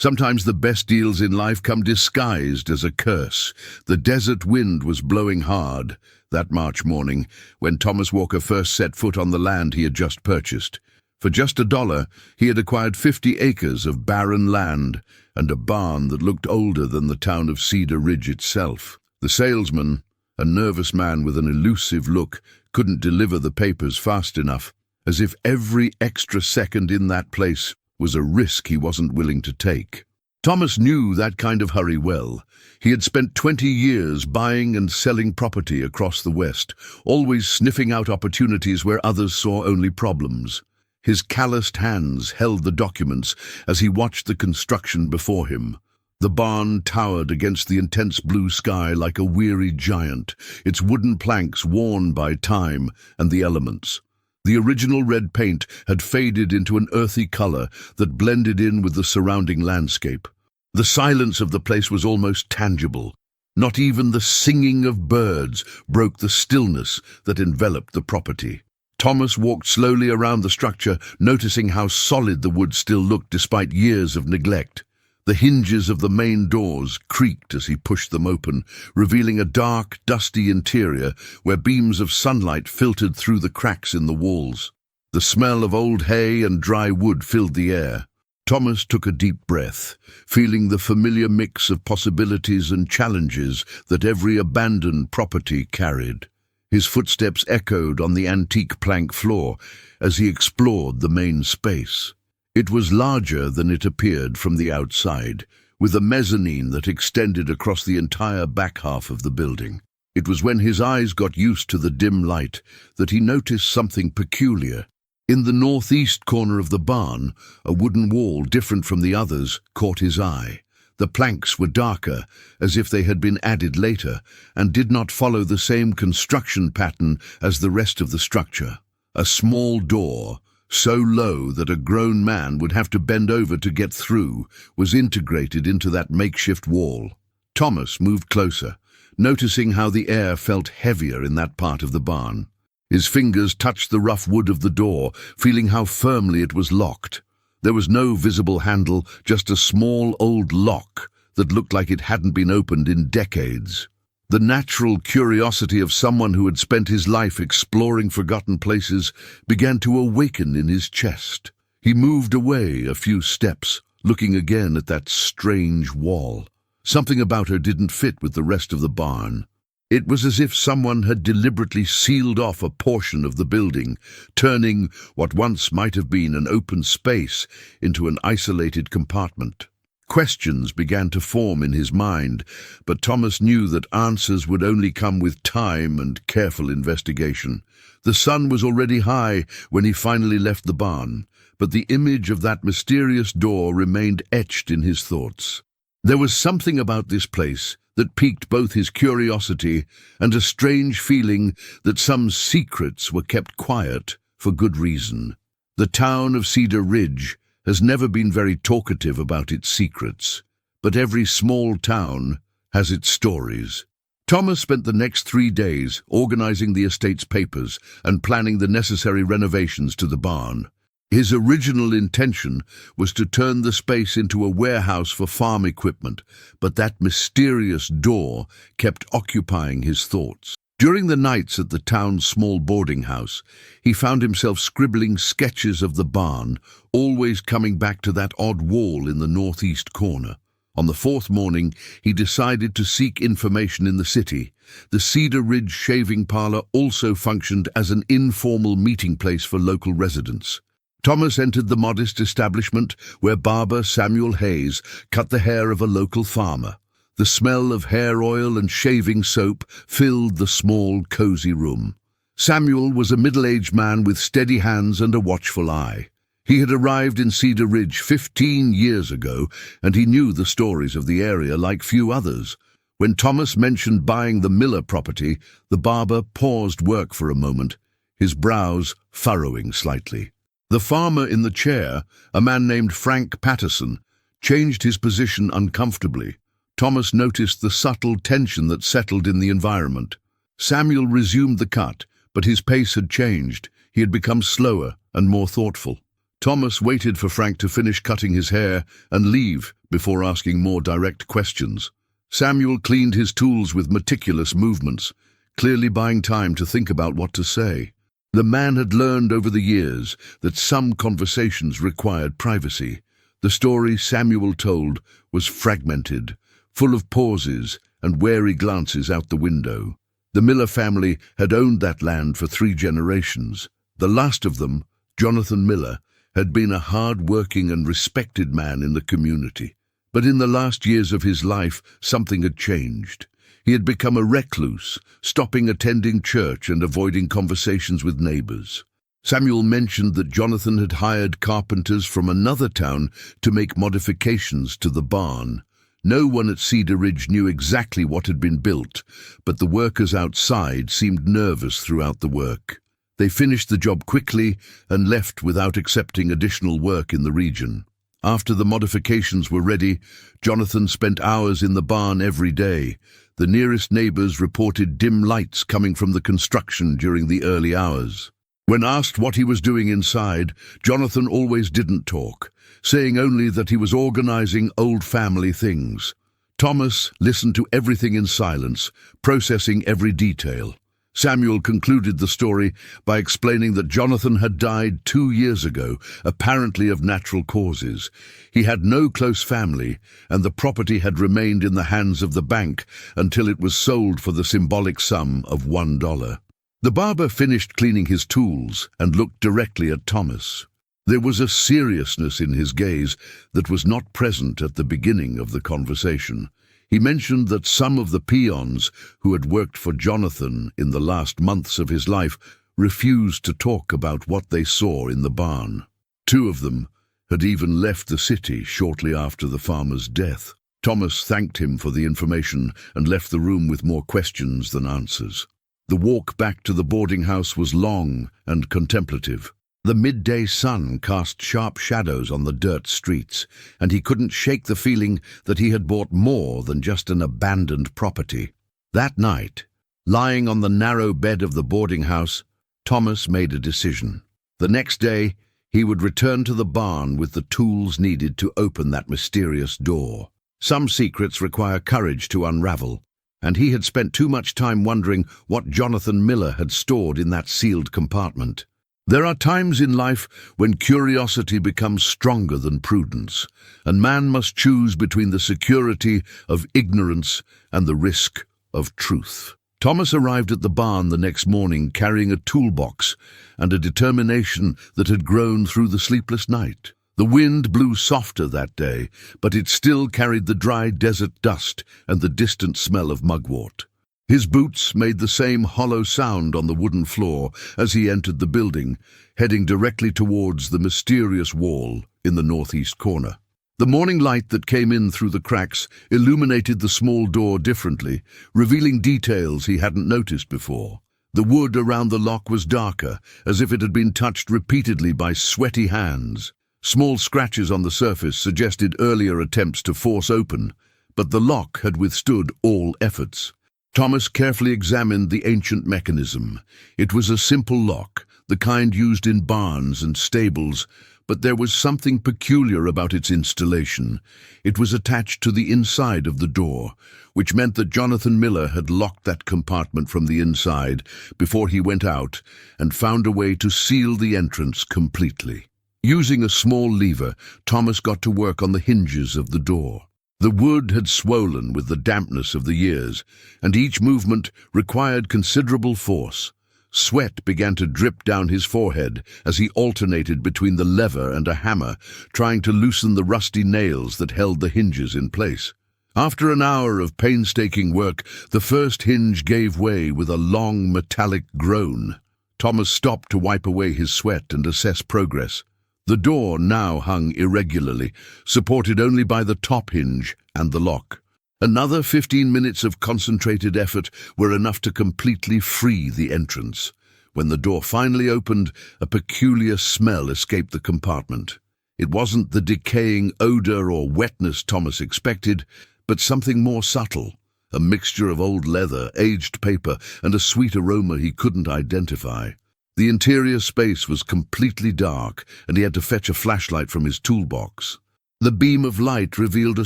Sometimes the best deals in life come disguised as a curse. The desert wind was blowing hard that March morning when Thomas Walker first set foot on the land he had just purchased. For just $1, he had acquired 50 acres of barren land and a barn that looked older than the town of Cedar Ridge itself. The salesman, a nervous man with an elusive look, couldn't deliver the papers fast enough, as if every extra second in that place was a risk he wasn't willing to take. Thomas knew that kind of hurry well. He had spent 20 years buying and selling property across the West, always sniffing out opportunities where others saw only problems. His calloused hands held the documents as he watched the construction before him. The barn towered against the intense blue sky like a weary giant, its wooden planks worn by time and the elements. The original red paint had faded into an earthy color that blended in with the surrounding landscape. The silence of the place was almost tangible. Not even the singing of birds broke the stillness that enveloped the property. Thomas walked slowly around the structure, noticing how solid the wood still looked despite years of neglect. The hinges of the main doors creaked as he pushed them open, revealing a dark, dusty interior where beams of sunlight filtered through the cracks in the walls. The smell of old hay and dry wood filled the air. Thomas took a deep breath, feeling the familiar mix of possibilities and challenges that every abandoned property carried. His footsteps echoed on the antique plank floor as he explored the main space. It was larger than it appeared from the outside, with a mezzanine that extended across the entire back half of the building. It was when his eyes got used to the dim light that he noticed something peculiar. In the northeast corner of the barn, a wooden wall different from the others caught his eye. The planks were darker, as if they had been added later, and did not follow the same construction pattern as the rest of the structure. A small door, so low that a grown man would have to bend over to get through, was integrated into that makeshift wall. Thomas moved closer, noticing how the air felt heavier in that part of the barn. His fingers touched the rough wood of the door, feeling how firmly it was locked. There was no visible handle, just a small old lock that looked like it hadn't been opened in decades. The natural curiosity of someone who had spent his life exploring forgotten places began to awaken in his chest. He moved away a few steps, looking again at that strange wall. Something about her didn't fit with the rest of the barn. It was as if someone had deliberately sealed off a portion of the building, turning what once might have been an open space into an isolated compartment. Questions began to form in his mind, but Thomas knew that answers would only come with time and careful investigation. The sun was already high when he finally left the barn, but the image of that mysterious door remained etched in his thoughts. There was something about this place that piqued both his curiosity and a strange feeling that some secrets were kept quiet for good reason. The town of Cedar Ridge has never been very talkative about its secrets, but every small town has its stories. Thomas spent the next 3 days organizing the estate's papers and planning the necessary renovations to the barn. His original intention was to turn the space into a warehouse for farm equipment, but that mysterious door kept occupying his thoughts. During the nights at the town's small boarding house, he found himself scribbling sketches of the barn, always coming back to that odd wall in the northeast corner. On the 4th morning, he decided to seek information in the city. The Cedar Ridge Shaving Parlor also functioned as an informal meeting place for local residents. Thomas entered the modest establishment where barber Samuel Hayes cut the hair of a local farmer. The smell of hair oil and shaving soap filled the small, cozy room. Samuel was a middle-aged man with steady hands and a watchful eye. He had arrived in Cedar Ridge 15 years ago, and he knew the stories of the area like few others. When Thomas mentioned buying the Miller property, the barber paused work for a moment, his brows furrowing slightly. The farmer in the chair, a man named Frank Patterson, changed his position uncomfortably. Thomas noticed the subtle tension that settled in the environment. Samuel resumed the cut, but his pace had changed. He had become slower and more thoughtful. Thomas waited for Frank to finish cutting his hair and leave before asking more direct questions. Samuel cleaned his tools with meticulous movements, clearly buying time to think about what to say. The man had learned over the years that some conversations required privacy. The story Samuel told was fragmented, full of pauses and wary glances out the window. The Miller family had owned that land for 3 generations. The last of them, Jonathan Miller, had been a hard-working and respected man in the community. But in the last years of his life, something had changed. He had become a recluse, stopping attending church and avoiding conversations with neighbors. Samuel mentioned that Jonathan had hired carpenters from another town to make modifications to the barn. No one at Cedar Ridge knew exactly what had been built, but the workers outside seemed nervous throughout the work. They finished the job quickly and left without accepting additional work in the region. After the modifications were ready, Jonathan spent hours in the barn every day. The nearest neighbors reported dim lights coming from the construction during the early hours. When asked what he was doing inside, Jonathan always didn't talk, saying only that he was organizing old family things. Thomas listened to everything in silence, processing every detail. Samuel concluded the story by explaining that Jonathan had died 2 years ago, apparently of natural causes. He had no close family, and the property had remained in the hands of the bank until it was sold for the symbolic sum of $1. The barber finished cleaning his tools and looked directly at Thomas. There was a seriousness in his gaze that was not present at the beginning of the conversation. He mentioned that some of the peons who had worked for Jonathan in the last months of his life refused to talk about what they saw in the barn. 2 of them had even left the city shortly after the farmer's death. Thomas thanked him for the information and left the room with more questions than answers. The walk back to the boarding house was long and contemplative. The midday sun cast sharp shadows on the dirt streets, and he couldn't shake the feeling that he had bought more than just an abandoned property. That night, lying on the narrow bed of the boarding house, Thomas made a decision. The next day, he would return to the barn with the tools needed to open that mysterious door. Some secrets require courage to unravel, and he had spent too much time wondering what Jonathan Miller had stored in that sealed compartment. There are times in life when curiosity becomes stronger than prudence, and man must choose between the security of ignorance and the risk of truth. Thomas arrived at the barn the next morning carrying a toolbox and a determination that had grown through the sleepless night. The wind blew softer that day, but it still carried the dry desert dust and the distant smell of mugwort. His boots made the same hollow sound on the wooden floor as he entered the building, heading directly towards the mysterious wall in the northeast corner. The morning light that came in through the cracks illuminated the small door differently, revealing details he hadn't noticed before. The wood around the lock was darker, as if it had been touched repeatedly by sweaty hands. Small scratches on the surface suggested earlier attempts to force open, but the lock had withstood all efforts. Thomas carefully examined the ancient mechanism. It was a simple lock, the kind used in barns and stables, but there was something peculiar about its installation. It was attached to the inside of the door, which meant that Jonathan Miller had locked that compartment from the inside before he went out and found a way to seal the entrance completely. Using a small lever, Thomas got to work on the hinges of the door. The wood had swollen with the dampness of the years, and each movement required considerable force. Sweat began to drip down his forehead as he alternated between the lever and a hammer, trying to loosen the rusty nails that held the hinges in place. After an hour of painstaking work, the first hinge gave way with a long metallic groan. Thomas stopped to wipe away his sweat and assess progress. The door now hung irregularly, supported only by the top hinge and the lock. Another 15 minutes of concentrated effort were enough to completely free the entrance. When the door finally opened, a peculiar smell escaped the compartment. It wasn't the decaying odor or wetness Thomas expected, but something more subtle, a mixture of old leather, aged paper, and a sweet aroma he couldn't identify. The interior space was completely dark, and he had to fetch a flashlight from his toolbox. The beam of light revealed a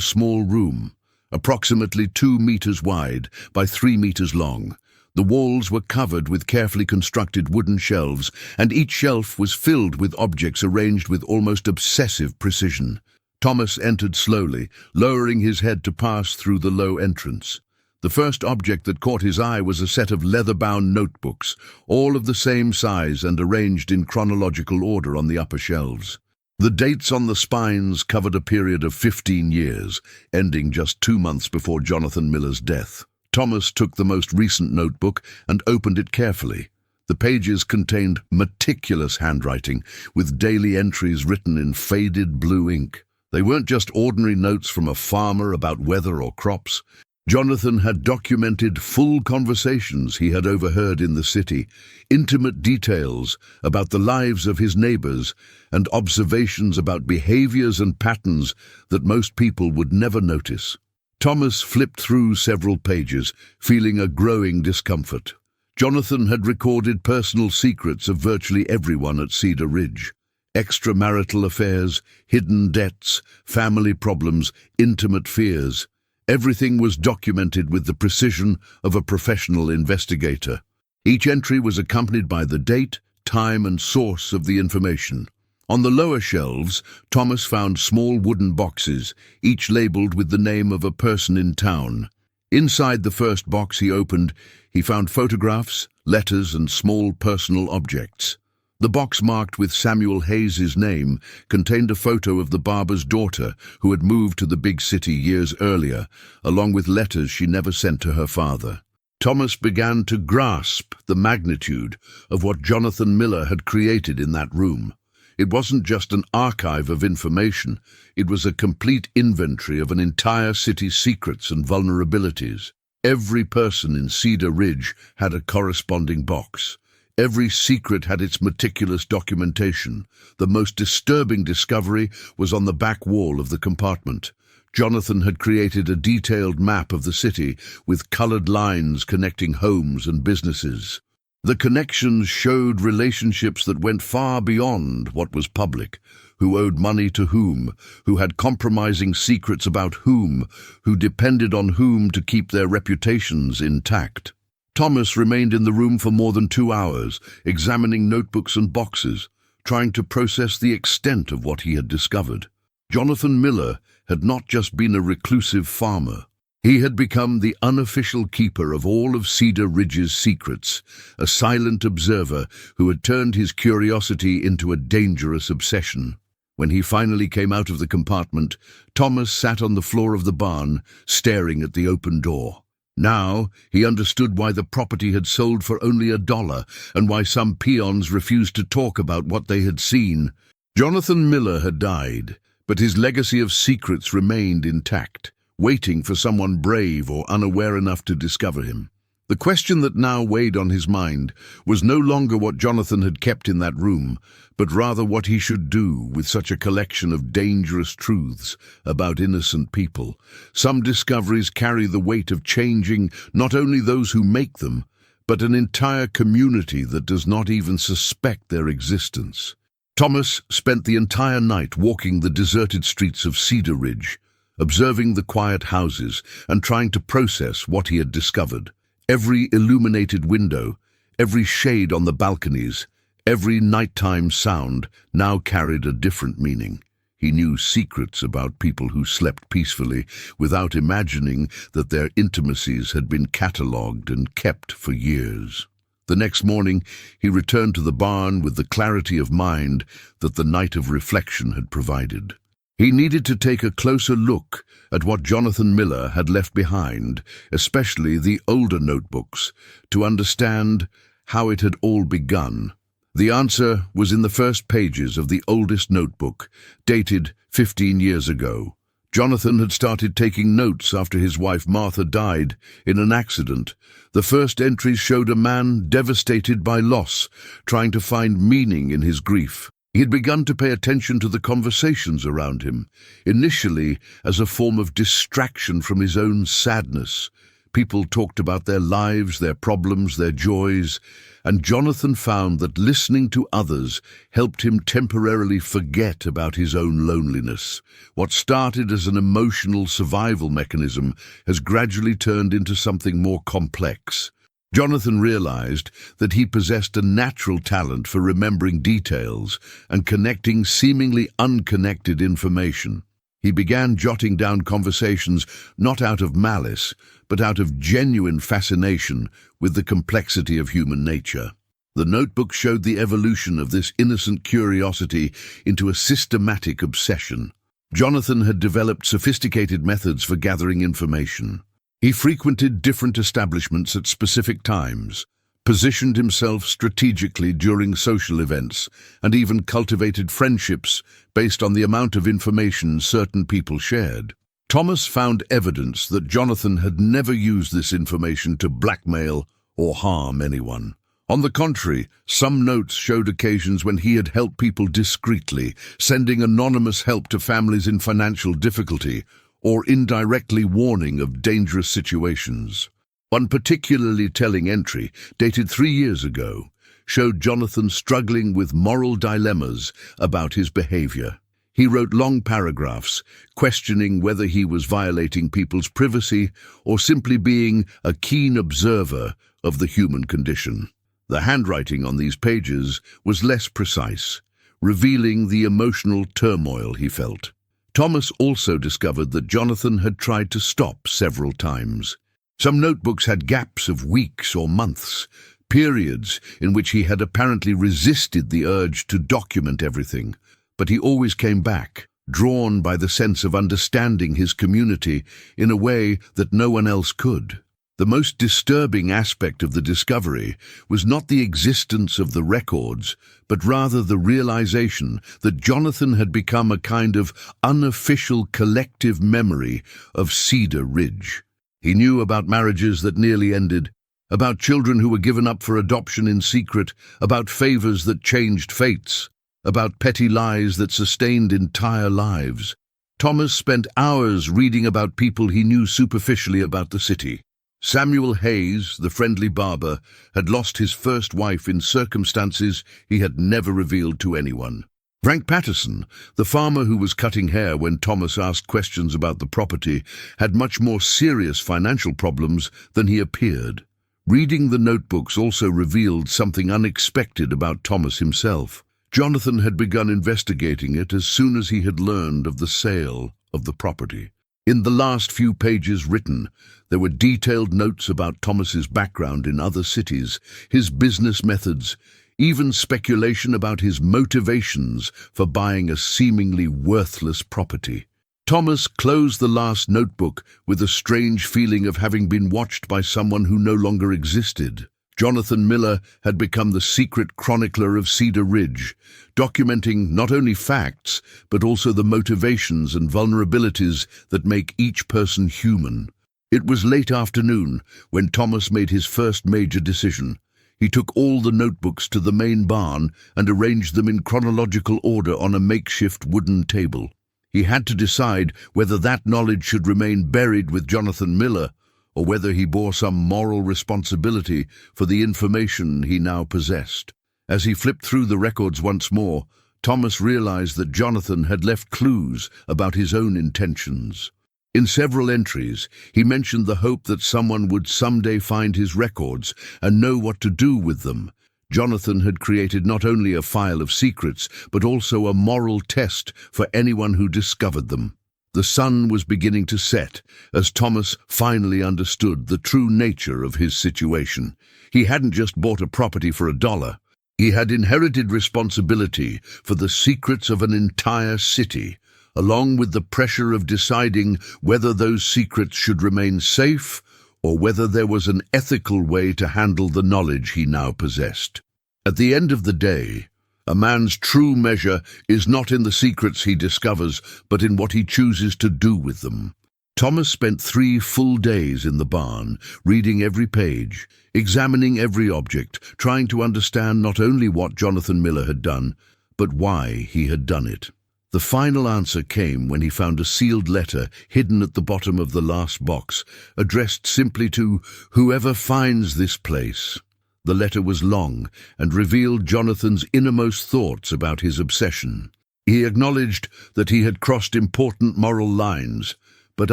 small room, approximately 2 meters wide by 3 meters long. The walls were covered with carefully constructed wooden shelves, and each shelf was filled with objects arranged with almost obsessive precision. Thomas entered slowly, lowering his head to pass through the low entrance. The first object that caught his eye was a set of leather-bound notebooks, all of the same size and arranged in chronological order on the upper shelves. The dates on the spines covered a period of 15 years, ending just 2 months before Jonathan Miller's death. Thomas took the most recent notebook and opened it carefully. The pages contained meticulous handwriting, with daily entries written in faded blue ink. They weren't just ordinary notes from a farmer about weather or crops. Jonathan had documented full conversations he had overheard in the city, intimate details about the lives of his neighbors, and observations about behaviors and patterns that most people would never notice. Thomas flipped through several pages, feeling a growing discomfort. Jonathan had recorded personal secrets of virtually everyone at Cedar Ridge. Extramarital affairs, hidden debts, family problems, intimate fears. Everything was documented with the precision of a professional investigator. Each entry was accompanied by the date, time, and source of the information. On the lower shelves, Thomas found small wooden boxes, each labeled with the name of a person in town. Inside the first box he opened, he found photographs, letters, and small personal objects. The box marked with Samuel Hayes' name contained a photo of the barber's daughter who had moved to the big city years earlier, along with letters she never sent to her father. Thomas began to grasp the magnitude of what Jonathan Miller had created in that room. It wasn't just an archive of information, it was a complete inventory of an entire city's secrets and vulnerabilities. Every person in Cedar Ridge had a corresponding box. Every secret had its meticulous documentation. The most disturbing discovery was on the back wall of the compartment. Jonathan had created a detailed map of the city with colored lines connecting homes and businesses. The connections showed relationships that went far beyond what was public, who owed money to whom, who had compromising secrets about whom, who depended on whom to keep their reputations intact. Thomas remained in the room for more than 2 hours, examining notebooks and boxes, trying to process the extent of what he had discovered. Jonathan Miller had not just been a reclusive farmer. He had become the unofficial keeper of all of Cedar Ridge's secrets, a silent observer who had turned his curiosity into a dangerous obsession. When he finally came out of the compartment, Thomas sat on the floor of the barn, staring at the open door. Now he understood why the property had sold for only $1 and why some peons refused to talk about what they had seen. Jonathan Miller had died, but his legacy of secrets remained intact, waiting for someone brave or unaware enough to discover him. The question that now weighed on his mind was no longer what Jonathan had kept in that room, but rather what he should do with such a collection of dangerous truths about innocent people. Some discoveries carry the weight of changing not only those who make them, but an entire community that does not even suspect their existence. Thomas spent the entire night walking the deserted streets of Cedar Ridge, observing the quiet houses and trying to process what he had discovered. Every illuminated window, every shade on the balconies, every nighttime sound now carried a different meaning. He knew secrets about people who slept peacefully without imagining that their intimacies had been catalogued and kept for years. The next morning, he returned to the barn with the clarity of mind that the night of reflection had provided. He needed to take a closer look at what Jonathan Miller had left behind, especially the older notebooks, to understand how it had all begun. The answer was in the first pages of the oldest notebook, dated 15 years ago. Jonathan had started taking notes after his wife Martha died in an accident. The first entries showed a man devastated by loss, trying to find meaning in his grief. He had begun to pay attention to the conversations around him, initially as a form of distraction from his own sadness, People talked about their lives, their problems, their joys, and Jonathan found that listening to others helped him temporarily forget about his own loneliness. What started as an emotional survival mechanism has gradually turned into something more complex. Jonathan realized that he possessed a natural talent for remembering details and connecting seemingly unconnected information. He began jotting down conversations not out of malice, but out of genuine fascination with the complexity of human nature. The notebook showed the evolution of this innocent curiosity into a systematic obsession. Jonathan had developed sophisticated methods for gathering information. He frequented different establishments at specific times, positioned himself strategically during social events, and even cultivated friendships based on the amount of information certain people shared. Thomas found evidence that Jonathan had never used this information to blackmail or harm anyone. On the contrary, some notes showed occasions when he had helped people discreetly, sending anonymous help to families in financial difficulty, or indirectly warning of dangerous situations. One particularly telling entry, dated 3 years ago, showed Jonathan struggling with moral dilemmas about his behavior. He wrote long paragraphs, questioning whether he was violating people's privacy or simply being a keen observer of the human condition. The handwriting on these pages was less precise, revealing the emotional turmoil he felt. Thomas also discovered that Jonathan had tried to stop several times. Some notebooks had gaps of weeks or months, periods in which he had apparently resisted the urge to document everything, but he always came back, drawn by the sense of understanding his community in a way that no one else could. The most disturbing aspect of the discovery was not the existence of the records, but rather the realization that Jonathan had become a kind of unofficial collective memory of Cedar Ridge. He knew about marriages that nearly ended, about children who were given up for adoption in secret, about favors that changed fates, about petty lies that sustained entire lives. Thomas spent hours reading about people he knew superficially about the city. Samuel Hayes, the friendly barber, had lost his first wife in circumstances he had never revealed to anyone. Frank Patterson, the farmer who was cutting hair when Thomas asked questions about the property, had much more serious financial problems than he appeared. Reading the notebooks also revealed something unexpected about Thomas himself. Jonathan had begun investigating it as soon as he had learned of the sale of the property. In the last few pages written, there were detailed notes about Thomas's background in other cities, his business methods, even speculation about his motivations for buying a seemingly worthless property. Thomas closed the last notebook with a strange feeling of having been watched by someone who no longer existed. Jonathan Miller had become the secret chronicler of Cedar Ridge, documenting not only facts, but also the motivations and vulnerabilities that make each person human. It was late afternoon when Thomas made his first major decision. He took all the notebooks to the main barn and arranged them in chronological order on a makeshift wooden table. He had to decide whether that knowledge should remain buried with Jonathan Miller, or whether he bore some moral responsibility for the information he now possessed. As he flipped through the records once more, Thomas realized that Jonathan had left clues about his own intentions. In several entries, he mentioned the hope that someone would someday find his records and know what to do with them. Jonathan had created not only a file of secrets, but also a moral test for anyone who discovered them. The sun was beginning to set as Thomas finally understood the true nature of his situation. He hadn't just bought a property for $1. He had inherited responsibility for the secrets of an entire city, along with the pressure of deciding whether those secrets should remain safe or whether there was an ethical way to handle the knowledge he now possessed. At the end of the day, a man's true measure is not in the secrets he discovers, but in what he chooses to do with them. Thomas spent 3 full days in the barn, reading every page, examining every object, trying to understand not only what Jonathan Miller had done, but why he had done it. The final answer came when he found a sealed letter hidden at the bottom of the last box, addressed simply to "Whoever finds this place." The letter was long and revealed Jonathan's innermost thoughts about his obsession. He acknowledged that he had crossed important moral lines, but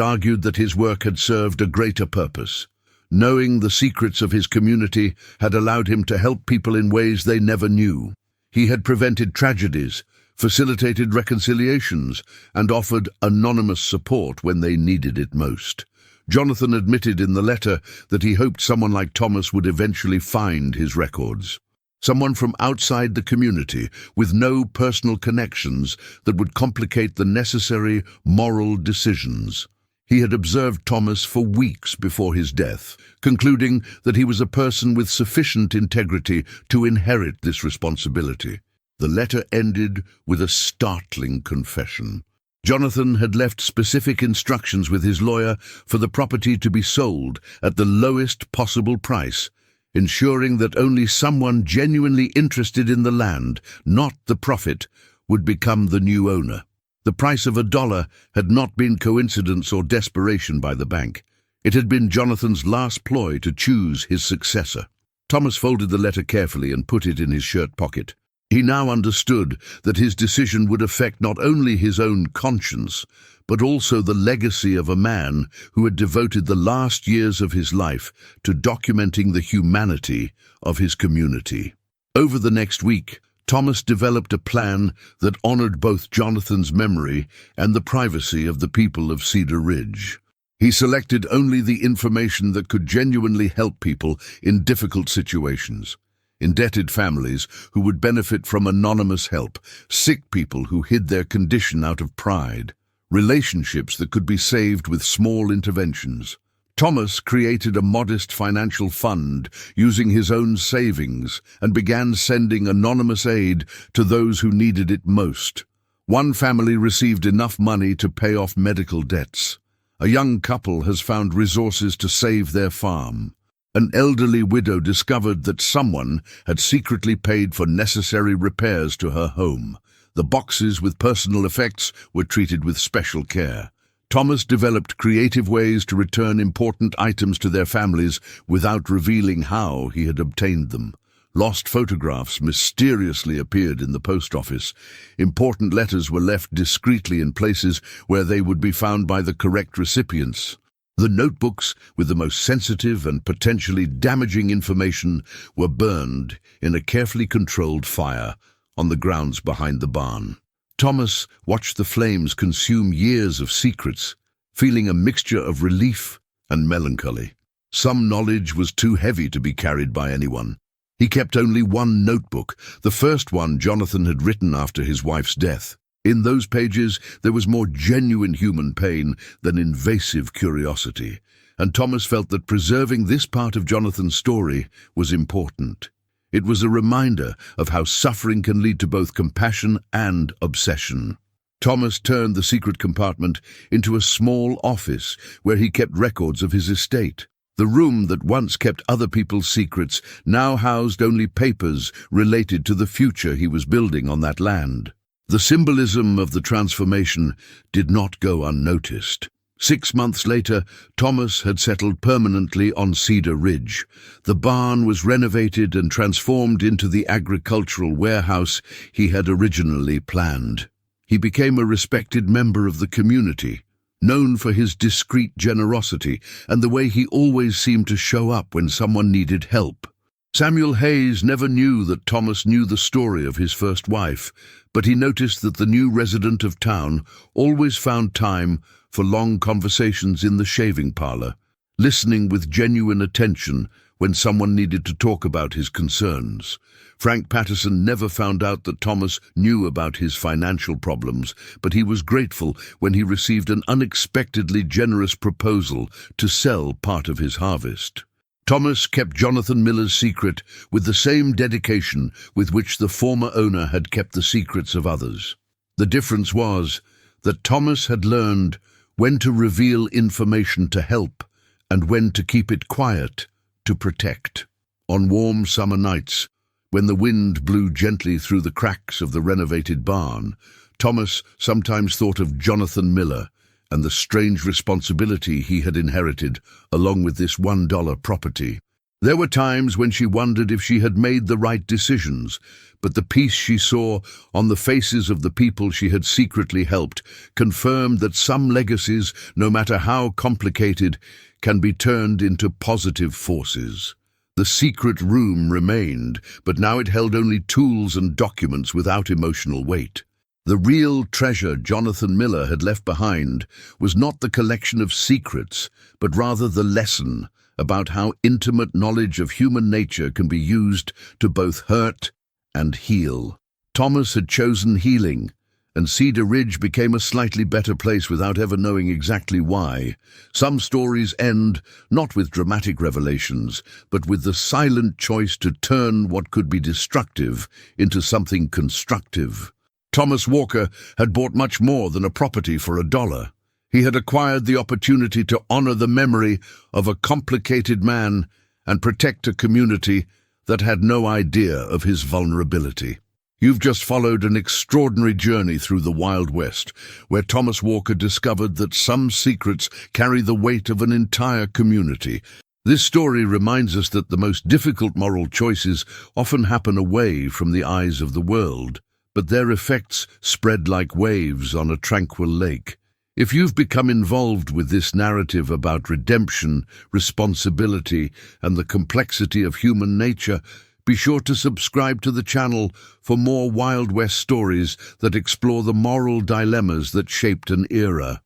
argued that his work had served a greater purpose. Knowing the secrets of his community had allowed him to help people in ways they never knew. He had prevented tragedies, facilitated reconciliations, and offered anonymous support when they needed it most. Jonathan admitted in the letter that he hoped someone like Thomas would eventually find his records. Someone from outside the community, with no personal connections that would complicate the necessary moral decisions. He had observed Thomas for weeks before his death, concluding that he was a person with sufficient integrity to inherit this responsibility. The letter ended with a startling confession. Jonathan had left specific instructions with his lawyer for the property to be sold at the lowest possible price, ensuring that only someone genuinely interested in the land, not the profit, would become the new owner. The price of $1 had not been coincidence or desperation by the bank. It had been Jonathan's last ploy to choose his successor. Thomas folded the letter carefully and put it in his shirt pocket. He now understood that his decision would affect not only his own conscience, but also the legacy of a man who had devoted the last years of his life to documenting the humanity of his community. Over the next week, Thomas developed a plan that honored both Jonathan's memory and the privacy of the people of Cedar Ridge. He selected only the information that could genuinely help people in difficult situations. Indebted families who would benefit from anonymous help, sick people who hid their condition out of pride, relationships that could be saved with small interventions. Thomas created a modest financial fund using his own savings and began sending anonymous aid to those who needed it most. One family received enough money to pay off medical debts. A young couple has found resources to save their farm. An elderly widow discovered that someone had secretly paid for necessary repairs to her home. The boxes with personal effects were treated with special care. Thomas developed creative ways to return important items to their families without revealing how he had obtained them. Lost photographs mysteriously appeared in the post office. Important letters were left discreetly in places where they would be found by the correct recipients. The notebooks with the most sensitive and potentially damaging information were burned in a carefully controlled fire on the grounds behind the barn. Thomas watched the flames consume years of secrets, feeling a mixture of relief and melancholy. Some knowledge was too heavy to be carried by anyone. He kept only one notebook, the first one Jonathan had written after his wife's death. In those pages, there was more genuine human pain than invasive curiosity, and Thomas felt that preserving this part of Jonathan's story was important. It was a reminder of how suffering can lead to both compassion and obsession. Thomas turned the secret compartment into a small office where he kept records of his estate. The room that once kept other people's secrets now housed only papers related to the future he was building on that land. The symbolism of the transformation did not go unnoticed. 6 months later, Thomas had settled permanently on Cedar Ridge. The barn was renovated and transformed into the agricultural warehouse he had originally planned. He became a respected member of the community, known for his discreet generosity and the way he always seemed to show up when someone needed help. Samuel Hayes never knew that Thomas knew the story of his first wife, but he noticed that the new resident of town always found time for long conversations in the shaving parlor, listening with genuine attention when someone needed to talk about his concerns. Frank Patterson never found out that Thomas knew about his financial problems, but he was grateful when he received an unexpectedly generous proposal to sell part of his harvest. Thomas kept Jonathan Miller's secret with the same dedication with which the former owner had kept the secrets of others. The difference was that Thomas had learned when to reveal information to help and when to keep it quiet to protect. On warm summer nights, when the wind blew gently through the cracks of the renovated barn, Thomas sometimes thought of Jonathan Miller and the strange responsibility he had inherited along with this $1 property. There were times when she wondered if she had made the right decisions, but the peace she saw on the faces of the people she had secretly helped confirmed that some legacies, no matter how complicated, can be turned into positive forces. The secret room remained, but now it held only tools and documents without emotional weight. The real treasure Jonathan Miller had left behind was not the collection of secrets, but rather the lesson about how intimate knowledge of human nature can be used to both hurt and heal. Thomas had chosen healing, and Cedar Ridge became a slightly better place without ever knowing exactly why. Some stories end not with dramatic revelations, but with the silent choice to turn what could be destructive into something constructive. Thomas Walker had bought much more than a property for $1. He had acquired the opportunity to honor the memory of a complicated man and protect a community that had no idea of his vulnerability. You've just followed an extraordinary journey through the Wild West, where Thomas Walker discovered that some secrets carry the weight of an entire community. This story reminds us that the most difficult moral choices often happen away from the eyes of the world, but their effects spread like waves on a tranquil lake. If you've become involved with this narrative about redemption, responsibility, and the complexity of human nature, be sure to subscribe to the channel for more Wild West stories that explore the moral dilemmas that shaped an era.